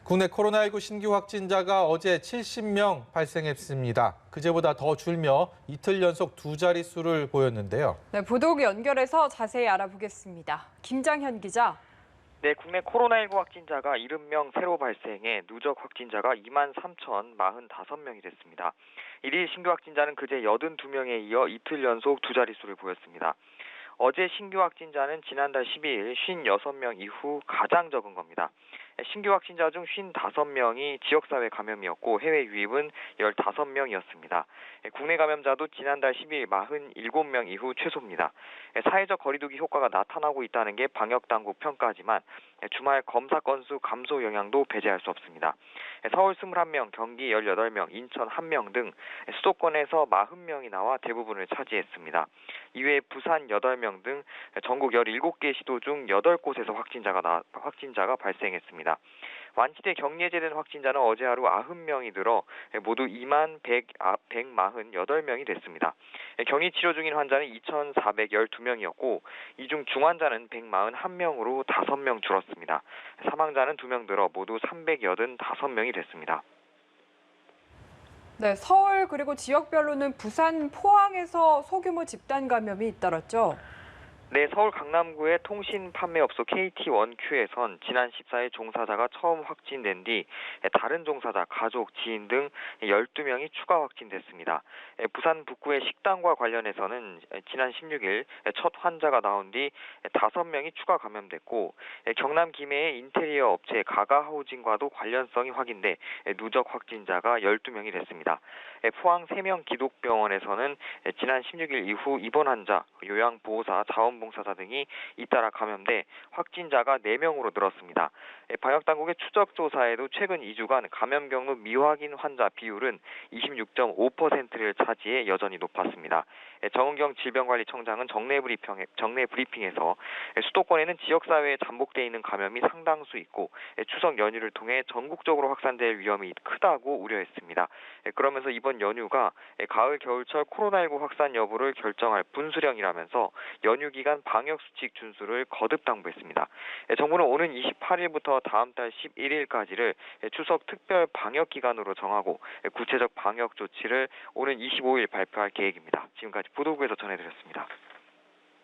국내 코로나19 신규 확진자가 어제 70명 발생했습니다. 그제보다 더 줄며 이틀 연속 두 자릿수를 보였는데요. 네, 보도국 연결해서 자세히 알아보겠습니다. 김장현 기자. 네, 국내 코로나19 확진자가 70명 새로 발생해 누적 확진자가 23,045명이 됐습니다. 1일 신규 확진자는 그제 82명에 이어 이틀 연속 두 자릿수를 보였습니다. 어제 신규 확진자는 지난달 12일 56명 이후 가장 적은 겁니다. 신규 확진자 중 55명이 지역사회 감염이었고 해외 유입은 15명이었습니다. 국내 감염자도 지난달 12일 47명 이후 최소입니다. 사회적 거리두기 효과가 나타나고 있다는 게 방역당국 평가지만 주말 검사 건수 감소 영향도 배제할 수 없습니다. 서울 21명, 경기 18명, 인천 1명 등 수도권에서 40명이 나와 대부분을 차지했습니다. 이외에 부산 8명 등 전국 17개 시도 중 8곳에서 확진자가 발생했습니다. 완치돼 격리 해제된 확진자는 어제 하루 90명이 늘어 모두 21,148명이 됐습니다. 격리 치료 중인 환자는 2,412명이었고 이 중 중환자는 141명으로 5명 줄었습니다. 사망자는 2명 늘어 모두 385명이 됐습니다. 네, 서울 그리고 지역별로는 부산, 포항에서 소규모 집단 감염이 잇따랐죠. 네, 서울 강남구의 통신 판매업소 KT1Q에선 지난 14일 종사자가 처음 확진된 뒤 다른 종사자, 가족, 지인 등 12명이 추가 확진됐습니다. 부산 북구의 식당과 관련해서는 지난 16일 첫 환자가 나온 뒤 5명이 추가 감염됐고 경남 김해의 인테리어 업체 가가하우징과도 관련성이 확인돼 누적 확진자가 12명이 됐습니다. 포항 세명 기독병원에서는 지난 16일 이후 입원 환자, 요양보호사, 자원봉사자 등이 잇따라 감염돼 확진자가 4명으로 늘었습니다. 방역당국의 추적조사에도 최근 2주간 감염 경로 미확인 환자 비율은 26.5%를 차지해 여전히 높았습니다. 정은경 질병관리청장은 정례 브리핑에서 수도권에는 지역사회에 잠복돼 있는 감염이 상당수 있고 추석 연휴를 통해 전국적으로 확산될 위험이 크다고 우려했습니다. 그러면서 이번 연휴가 가을 겨울철 코로나19 확산 여부를 결정할 분수령이라면서 연휴 기간 방역수칙 준수를 거듭 당부했습니다. 정부는 오는 28일부터 다음 달 11일까지를 추석 특별 방역 기간으로 정하고 구체적 방역 조치를 오는 25일 발표할 계획입니다. 지금까지 보도국에서 전해드렸습니다.